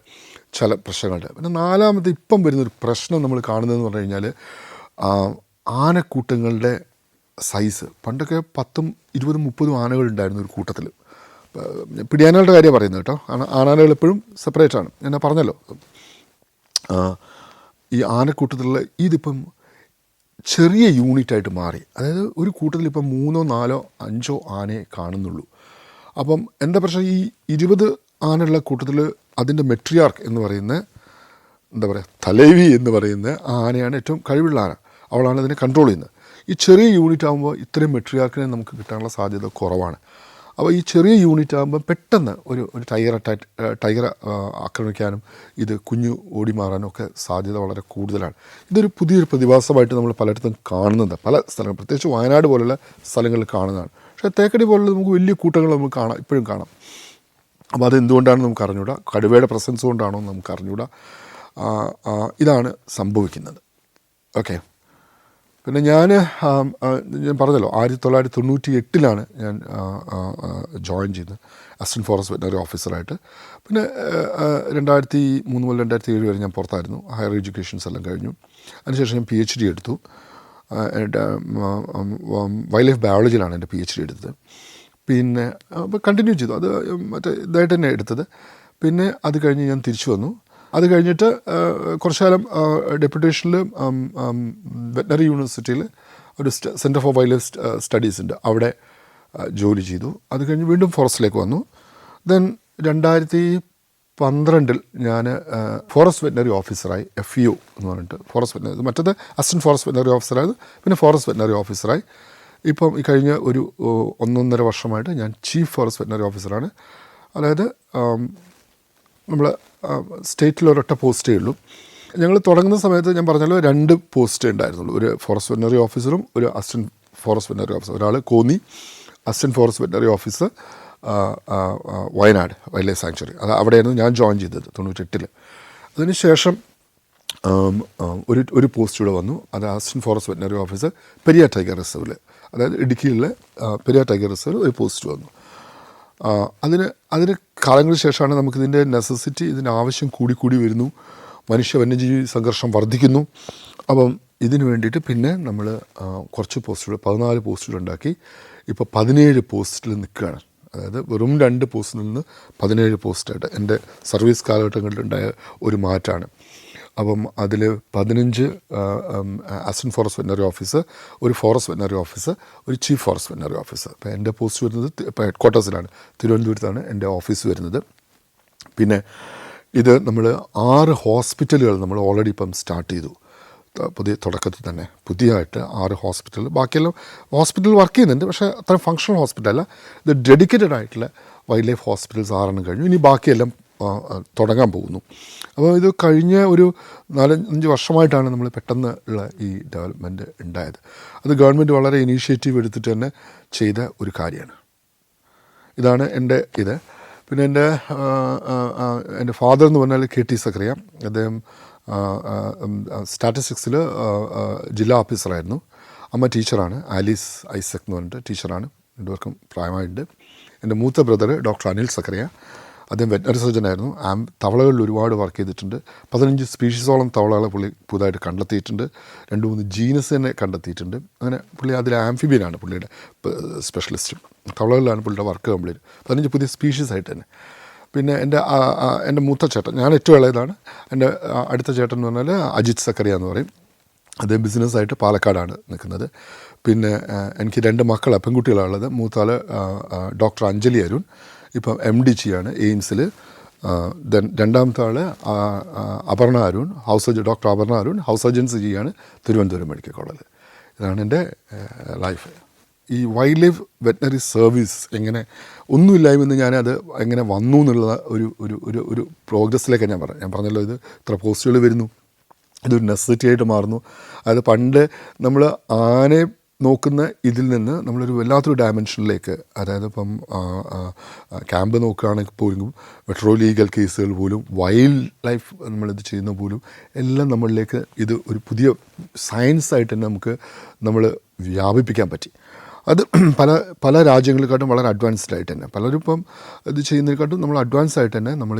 ചില പ്രശ്നങ്ങളുണ്ട്. പിന്നെ നാലാമത് ഇപ്പം വരുന്നൊരു പ്രശ്നം നമ്മൾ കാണുന്നതെന്ന് പറഞ്ഞു കഴിഞ്ഞാൽ ആനക്കൂട്ടങ്ങളുടെ സൈസ്. പണ്ടൊക്കെ 10, 20, 30 ആനകളുണ്ടായിരുന്നു ഒരു കൂട്ടത്തിൽ. പിടിയാനകളുടെ കാര്യം പറയുന്നത് കേട്ടോ. ആനകൾ എപ്പോഴും സെപ്പറേറ്റാണ്, ഞാൻ പറഞ്ഞല്ലോ. ഈ ആനക്കൂട്ടത്തിലുള്ള ഇതിപ്പം ചെറിയ യൂണിറ്റായിട്ട് മാറി. അതായത് ഒരു കൂട്ടത്തിൽ ഇപ്പം 3, 4, 5 ആനയെ കാണുന്നുള്ളൂ. അപ്പം എന്താ പ്രശ്നം, ഈ 20 ആനയുള്ള കൂട്ടത്തിൽ അതിൻ്റെ മെട്രിയാർക്ക് എന്ന് പറയുന്ന, എന്താ പറയുക, തലേവി എന്ന് പറയുന്ന ആനയാണ് ഏറ്റവും കഴിവുള്ള ആന. അവളാണ് അതിനെ കൺട്രോൾ ചെയ്യുന്നത്. ഈ ചെറിയ യൂണിറ്റ് ആകുമ്പോൾ ഇത്രയും മെട്രിയാർക്കിനെ നമുക്ക് കിട്ടാനുള്ള സാധ്യത കുറവാണ്. അപ്പോൾ ഈ ചെറിയ യൂണിറ്റ് ആകുമ്പോൾ പെട്ടെന്ന് ഒരു ടൈഗറെ ആക്രമിക്കാനും ഇത് കുഞ്ഞു ഓടി മാറാനും ഒക്കെ സാധ്യത വളരെ കൂടുതലാണ്. ഇതൊരു പുതിയൊരു പ്രതിഭാസമായിട്ട് നമ്മൾ പലയിടത്തും കാണുന്നുണ്ട്, പല സ്ഥലങ്ങൾ, പ്രത്യേകിച്ച് വയനാട് പോലുള്ള സ്ഥലങ്ങളിൽ കാണുന്നതാണ്. പക്ഷേ തേക്കടി പോലുള്ള നമുക്ക് വലിയ കൂട്ടങ്ങൾ നമുക്ക് കാണാം, ഇപ്പോഴും കാണാം. അപ്പോൾ അതെന്തുകൊണ്ടാണെന്ന് നമുക്ക് അറിഞ്ഞൂടാ. കടുവയുടെ പ്രസൻസ് കൊണ്ടാണോ എന്ന് നമുക്ക് അറിഞ്ഞൂടാ. ഇതാണ് സംഭവിക്കുന്നത്. ഓക്കെ. പിന്നെ ഞാൻ പറഞ്ഞല്ലോ 1998 ഞാൻ ജോയിൻ ചെയ്തത് അസിസ്റ്റൻറ്റ് ഫോറസ്റ്റ് വെറ്ററിനറി ഓഫീസറായിട്ട്. പിന്നെ 2003 മുതൽ 2007 വരെ ഞാൻ പുറത്തായിരുന്നു. ഹയർ എഡ്യൂക്കേഷൻസ് എല്ലാം കഴിഞ്ഞു. അതിനുശേഷം ഞാൻ PhD എടുത്തു. വൈൽഡ് ലൈഫ് ബയോളജിയിലാണ് എൻ്റെ PhD എടുത്തത്. പിന്നെ കണ്ടിന്യൂ ചെയ്തു, അത് മറ്റേ ഇതായിട്ട് തന്നെ എടുത്തത്. പിന്നെ അത് കഴിഞ്ഞ് ഞാൻ തിരിച്ചു വന്നു. അത് കഴിഞ്ഞിട്ട് കുറച്ചു കാലം ഡെപ്യൂട്ടേഷനിൽ വെറ്ററിനറി യൂണിവേഴ്സിറ്റിയിൽ ഒരു centre for wild life studies ഉണ്ട്, അവിടെ ജോലി ചെയ്തു. അത് കഴിഞ്ഞ് വീണ്ടും ഫോറസ്റ്റിലേക്ക് വന്നു. ദെൻ 2012 ഞാൻ ഫോറസ്റ്റ് വെറ്ററിനറി ഓഫീസറായി, FEO എന്ന് പറഞ്ഞിട്ട് ഫോറസ്റ്റ് വെറ്ററിനറി, മറ്റത് അസിസ്റ്റൻറ്റ് ഫോറസ്റ്റ് വെറ്ററിനറി ഓഫീസറായത്, പിന്നെ ഫോറസ്റ്റ് വെറ്ററിനറി ഓഫീസറായി. ഇപ്പം ഈ കഴിഞ്ഞ ഒരു 1.5 വർഷമായിട്ട് ഞാൻ ചീഫ് ഫോറസ്റ്റ് വെറ്ററിനറി ഓഫീസറാണ്. അതായത് നമ്മൾ സ്റ്റേറ്റിൽ ഒരൊറ്റ പോസ്റ്റേ ഉള്ളൂ. ഞങ്ങൾ തുടങ്ങുന്ന സമയത്ത് ഞാൻ പറഞ്ഞല്ലോ 2 പോസ്റ്റേ ഉണ്ടായിരുന്നുള്ളൂ, ഒരു ഫോറസ്റ്റ് വെറ്ററിനറി ഓഫീസറും ഒരു അസിസ്റ്റൻറ്റ് ഫോറസ്റ്റ് വെറ്ററിനറി ഓഫീസർ. ഒരാൾ Konni, assistant forest veterinary officer Wayanad wildlife sanctuary. അത് അവിടെയായിരുന്നു ഞാൻ ജോയിൻ ചെയ്തത് 98. അതിനുശേഷം ഒരു പോസ്റ്റ് ഇവിടെ വന്നു, അത് assistant forest veterinary officer Periyar tiger റിസർവിൽ, അതായത് ഇടുക്കിയിലെ പെരിയാർ ടൈഗർ റിസർവിൽ ഒരു പോസ്റ്റ് വന്നു. അതിന് കാലങ്ങൾക്ക് ശേഷമാണ് നമുക്കിതിൻ്റെ നെസസിറ്റി, ഇതിൻ്റെ ആവശ്യം കൂടി വരുന്നു. മനുഷ്യ വന്യജീവി സംഘർഷം വർദ്ധിക്കുന്നു. അപ്പം ഇതിന് വേണ്ടിയിട്ട് പിന്നെ നമ്മൾ കുറച്ച് പോസ്റ്റുകൾ, 14 പോസ്റ്റുകൾ ഉണ്ടാക്കി. ഇപ്പോൾ 17 പോസ്റ്റിൽ നിൽക്കുകയാണ്. അതായത് വെറും 2 പോസ്റ്റിൽ നിന്ന് 17 പോസ്റ്റായിട്ട് എൻ്റെ സർവീസ് കാലഘട്ടങ്ങളിലുണ്ടായ ഒരു മാറ്റമാണ്. അപ്പം അതിൽ 15 അസിസ്റ്റൻറ്റ് ഫോറസ്റ്റ് വെറ്ററിനറി ഓഫീസർ, ഒരു ഫോറസ്റ്റ് വെറ്ററിനറി ഓഫീസർ, ഒരു ചീഫ് ഫോറസ്റ്റ് വെറ്ററിനറി ഓഫീസർ. ഇപ്പോൾ എൻ്റെ പോസ്റ്റ് വരുന്നത് ഇപ്പോൾ ഹെഡ്ക്വാർട്ടേഴ്സിലാണ്, തിരുവനന്തപുരത്താണ് എൻ്റെ ഓഫീസ് വരുന്നത്. പിന്നെ ഇത് നമ്മൾ 6 ഹോസ്പിറ്റലുകൾ നമ്മൾ ഓൾറെഡി ഇപ്പം സ്റ്റാർട്ട് ചെയ്തു. തുടക്കത്തിൽ തന്നെ പുതിയതായിട്ട് 6 ഹോസ്പിറ്റൽ, ബാക്കിയെല്ലാം ഹോസ്പിറ്റൽ വർക്ക് ചെയ്യുന്നുണ്ട്, പക്ഷേ അത്ര ഫങ്ഷണൽ ഹോസ്പിറ്റലല്ല. ഇത് ഡെഡിക്കേറ്റഡ് ആയിട്ടുള്ള വൈൽഡ് ലൈഫ് ഹോസ്പിറ്റൽസ് 6 കഴിഞ്ഞു. ഇനി ബാക്കിയെല്ലാം തുടങ്ങാൻ പോകുന്നു. അപ്പോൾ ഇത് കഴിഞ്ഞ ഒരു 4-5 വർഷമായിട്ടാണ് നമ്മൾ പെട്ടെന്ന് ഉള്ള ഈ ഡെവലപ്മെൻറ്റ് ഉണ്ടായത്. അത് ഗവൺമെൻറ് വളരെ ഇനീഷ്യേറ്റീവ് എടുത്തിട്ട് തന്നെ ചെയ്ത ഒരു കാര്യമാണ്. ഇതാണ് എൻ്റെ ഇത്. പിന്നെ എൻ്റെ ഫാദർ എന്ന് പറഞ്ഞാൽ KT സക്കറിയ. അദ്ദേഹം സ്റ്റാറ്റിസ്റ്റിക്സിൽ ജില്ലാ ഓഫീസറായിരുന്നു. അമ്മ ടീച്ചറാണ്, ആലീസ് ഐസക് എന്ന് പറഞ്ഞിട്ട് ടീച്ചറാണ്. 2 പേർക്കും പ്രായമായിട്ടുണ്ട്. എൻ്റെ മൂത്ത ബ്രദർ ഡോക്ടർ അനിൽ സക്കറിയ, അദ്ദേഹം വെറ്റനറി സർജനായിരുന്നു. തവളകളിൽ ഒരുപാട് വർക്ക് ചെയ്തിട്ടുണ്ട്. 15 സ്പീഷീസോളം തവളകളെ പുള്ളി പുതുതായിട്ട് കണ്ടെത്തിയിട്ടുണ്ട്. 2-3 ജീനസ് തന്നെ കണ്ടെത്തിയിട്ടുണ്ട്. അങ്ങനെ പുള്ളി അതിൽ ആംഫിബിയനാണ് പുള്ളിയുടെ സ്പെഷ്യലിസ്റ്റും. തവളകളിലാണ് പുള്ളിയുടെ വർക്ക് കംപ്ലീറ്റ്. 15 പുതിയ സ്പീഷീസ് ആയിട്ട് തന്നെ. പിന്നെ എൻ്റെ മൂത്ത ചേട്ടൻ, ഞാൻ ഏറ്റവും ഇളയതാണ്. എൻ്റെ അടുത്ത ചേട്ടൻ എന്ന് പറഞ്ഞാൽ അജിത് സക്കറിയ എന്ന് പറയും. അദ്ദേഹം ബിസിനസ്സായിട്ട് പാലക്കാടാണ് നിൽക്കുന്നത്. പിന്നെ എനിക്ക് 2 മക്കളാണ്, പെൺകുട്ടികളാണുള്ളത്. മൂത്താൾ ഡോക്ടർ അഞ്ജലി അരുൺ, ഇപ്പം MD ചെയ്യാണ് എയിംസിൽ. രണ്ടാമത്തെ ആൾ Aparna Arun, doctor Aparna Arun house surgency ചെയ്യാണ് തിരുവനന്തപുരം മെഡിക്കൽ കോളേജിൽ. ഇതാണ് എൻ്റെ ലൈഫ്. ഈ വൈൽഡ് ലൈഫ് വെറ്റനറി സർവീസ് എങ്ങനെ ഒന്നുമില്ലായ്മെന്ന് ഞാനത് എങ്ങനെ വന്നു എന്നുള്ള ഒരു പ്രോഗ്രസ്സിലേക്ക് ഞാൻ പറഞ്ഞല്ലോ, ഇത് ഇത്ര പോസ്റ്റുകൾ വരുന്നു, ഇതൊരു നെസസിറ്റി ആയിട്ട് മാറുന്നു. അതായത് പണ്ട് നമ്മൾ ആനയെ നോക്കുന്ന ഇതിൽ നിന്ന് നമ്മളൊരു വല്ലാത്തൊരു ഡയമെൻഷനിലേക്ക്, അതായത് ഇപ്പം ക്യാമ്പ് നോക്കുകയാണെങ്കിൽ പോലും മെട്രോ ലീഗൽ കേസുകൾ പോലും വൈൽഡ് ലൈഫ് നമ്മളിത് ചെയ്യുന്ന പോലും എല്ലാം നമ്മളിലേക്ക് ഇത് ഒരു പുതിയ സയൻസായിട്ട് തന്നെ നമ്മൾ വ്യാപിപ്പിക്കാൻ പറ്റി. അത് പല രാജ്യങ്ങളെക്കാട്ടും വളരെ അഡ്വാൻസ്ഡ് ആയിട്ട് തന്നെ, പലരും ഇപ്പം ഇത് ചെയ്യുന്നതിനെക്കാട്ടും നമ്മൾ അഡ്വാൻസ് ആയിട്ട് തന്നെ നമ്മൾ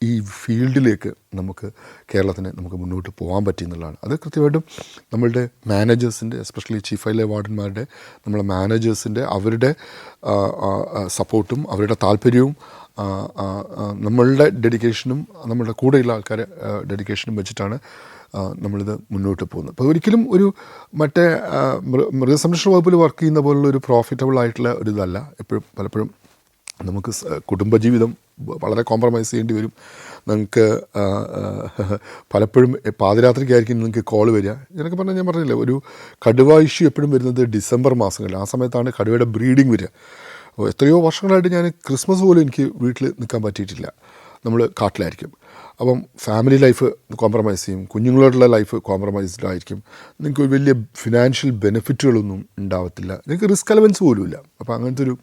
ഈ ഫീൽഡിലേക്ക് കേരളത്തിന് മുന്നോട്ട് പോകാൻ പറ്റി എന്നുള്ളതാണ്. അത് കൃത്യമായിട്ടും നമ്മളുടെ മാനേജേഴ്സിൻ്റെ, എസ്പെഷ്യലി ചീഫ് വൈൽഡ് ലൈഫ് വാർഡന്മാരുടെ, നമ്മളെ മാനേജേഴ്സിൻ്റെ അവരുടെ സപ്പോർട്ടും അവരുടെ താല്പര്യവും നമ്മളുടെ ഡെഡിക്കേഷനും നമ്മളുടെ കൂടെയുള്ള ആൾക്കാരെ ഡെഡിക്കേഷനും വെച്ചിട്ടാണ് നമ്മളിത് മുന്നോട്ട് പോകുന്നത്. അപ്പോൾ ഒരിക്കലും ഒരു മറ്റേ മൃഗസംരക്ഷണ വകുപ്പിൽ വർക്ക് ചെയ്യുന്ന പോലുള്ള ഒരു പ്രോഫിറ്റബിൾ ആയിട്ടുള്ള ഒരു ഇതല്ല. പലപ്പോഴും നമുക്ക് കുടുംബജീവിതം വളരെ കോംപ്രമൈസ് ചെയ്യേണ്ടി വരും. നിങ്ങൾക്ക് പലപ്പോഴും പാതിരാത്രിക്കായിരിക്കും നിങ്ങൾക്ക് കോൾ വരിക. ഇതിനൊക്കെ പറഞ്ഞാൽ ഞാൻ പറഞ്ഞില്ലേ, ഒരു കടുവ ഇഷ്യൂ എപ്പോഴും വരുന്നത് ഡിസംബർ മാസങ്ങളിൽ. ആ സമയത്താണ് കടുവയുടെ ബ്രീഡിങ് വരിക. അപ്പോൾ എത്രയോ വർഷങ്ങളായിട്ട് ഞാൻ ക്രിസ്മസ് പോലും എനിക്ക് വീട്ടിൽ നിൽക്കാൻ പറ്റിയിട്ടില്ല. നമ്മൾ കാട്ടിലായിരിക്കും. അപ്പം ഫാമിലി ലൈഫ് കോംപ്രമൈസ് ചെയ്യും, കുഞ്ഞുങ്ങളോടുള്ള ലൈഫ് കോംപ്രമൈസ്ഡ് ആയിരിക്കും. നിങ്ങൾക്ക് വലിയ ഫിനാൻഷ്യൽ ബെനിഫിറ്റുകളൊന്നും ഉണ്ടാവത്തില്ല, നിങ്ങൾക്ക് റിസ്ക് അലവൻസ് പോലും ഇല്ല. അപ്പോൾ അങ്ങനത്തെ ഒരു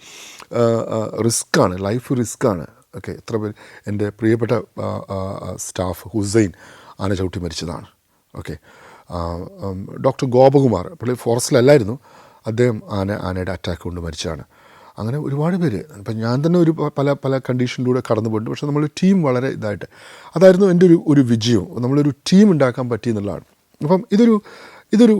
റിസ്ക്കാണ്, ലൈഫ് റിസ്ക്കാണ്. ഓക്കെ, എത്ര പേര്, എൻ്റെ പ്രിയപ്പെട്ട സ്റ്റാഫ് ഹുസൈൻ ആന ചവിട്ടി മരിച്ചതാണ്. ഓക്കെ, ഡോക്ടർ ഗോപകുമാർ പുള്ളി ഫോറസ്റ്റിലല്ലായിരുന്നു, അദ്ദേഹം ആനയുടെ അറ്റാക്ക് കൊണ്ട് മരിച്ചതാണ്. അങ്ങനെ ഒരുപാട് പേര്. അപ്പം ഞാൻ തന്നെ പല കണ്ടീഷനിലൂടെ കടന്നു പോയിട്ടുണ്ട്. പക്ഷേ നമ്മൾ ടീം വളരെ ഇതായിട്ട്, അതായിരുന്നു എൻ്റെ ഒരു വിജയം. നമ്മളൊരു ടീം ഉണ്ടാക്കാൻ പറ്റി എന്നുള്ളതാണ്. അപ്പം ഇതൊരു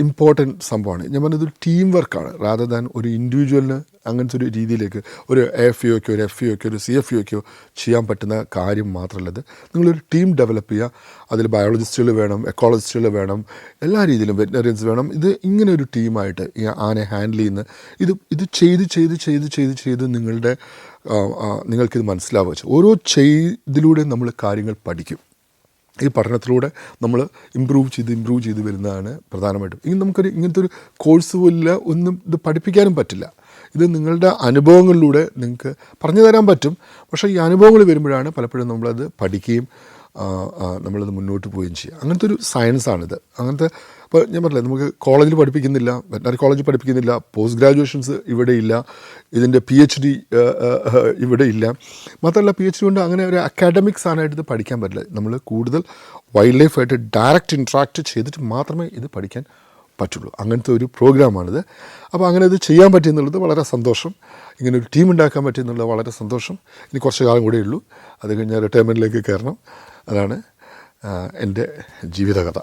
ഇമ്പോർട്ടൻറ്റ് സംഭവമാണ്. ഞാൻ പറഞ്ഞത് ഒരു ടീം വർക്കാണ്, റാദർ ദാൻ ഒരു ഇൻഡിവിജ്വലിന് അങ്ങനത്തെ ഒരു രീതിയിലേക്ക് ഒരു AFEOക്കോ ഒരു FEOക്കോ ഒരു CFEOക്കോ ചെയ്യാൻ പറ്റുന്ന കാര്യം മാത്രമല്ലത്. നിങ്ങളൊരു ടീം ഡെവലപ്പ് ചെയ്യുക. അതിൽ ബയോളജിസ്റ്റുകൾ വേണം, എക്കോളജിസ്റ്റുകൾ വേണം, എല്ലാ രീതിയിലും വെറ്റനറിയൻസ് വേണം. ഇത് ഇങ്ങനെ ഒരു ടീമായിട്ട് ഈ ആനയെ ഹാൻഡിൽ ചെയ്യുന്ന ഇത് ചെയ്ത് നിങ്ങൾക്കിത് മനസ്സിലാവുക. ഓരോ ചെയ്തിലൂടെ നമ്മൾ കാര്യങ്ങൾ പഠിക്കും. ഈ പഠനത്തിലൂടെ നമ്മൾ ഇമ്പ്രൂവ് ചെയ്ത് വരുന്നതാണ് പ്രധാനമായിട്ടും. ഇനി ഇങ്ങനത്തെ ഒരു കോഴ്സ് പോലില്ല, ഒന്നും ഇത് പഠിപ്പിക്കാനും പറ്റില്ല. ഇത് നിങ്ങളുടെ അനുഭവങ്ങളിലൂടെ നിങ്ങൾക്ക് പറഞ്ഞു തരാൻ പറ്റും. പക്ഷേ ഈ അനുഭവങ്ങൾ വരുമ്പോഴാണ് പലപ്പോഴും നമ്മളത് പഠിക്കുകയും നമ്മളത് മുന്നോട്ട് പോവുകയും ചെയ്യുക. അങ്ങനത്തെ ഒരു സയൻസാണിത്. ഇപ്പോൾ ഞാൻ പറഞ്ഞില്ലേ, നമുക്ക് കോളേജിൽ പഠിപ്പിക്കുന്നില്ല, വെറ്റനറി കോളേജിൽ പഠിപ്പിക്കുന്നില്ല, പോസ്റ്റ് ഗ്രാജുവേഷൻസ് ഇവിടെ ഇല്ല, ഇതിൻ്റെ PhD ഇവിടെ ഇല്ല. മാത്രമല്ല PhD കൊണ്ട് അങ്ങനെ ഒരു അക്കാഡമിക് സാധനമായിട്ട് ഇത് പഠിക്കാൻ പറ്റില്ല. നമ്മൾ കൂടുതൽ വൈൽഡ് ലൈഫായിട്ട് ഡയറക്റ്റ് ഇൻട്രാക്ട് ചെയ്തിട്ട് മാത്രമേ ഇത് പഠിക്കാൻ പറ്റുള്ളൂ. അങ്ങനത്തെ ഒരു പ്രോഗ്രാമാണിത്. അപ്പോൾ അങ്ങനെ ഇത് ചെയ്യാൻ പറ്റിയെന്നുള്ളത് വളരെ സന്തോഷം. ഇങ്ങനെ ഒരു ടീം ഉണ്ടാക്കാൻ പറ്റിയെന്നുള്ളത് വളരെ സന്തോഷം. ഇനി കുറച്ച് കാലം കൂടെ ഉള്ളൂ, അത് കഴിഞ്ഞാൽ റിട്ടയർമെൻറ്റിലേക്ക് കയറണം. അതാണ് എൻ്റെ ജീവിതകഥ.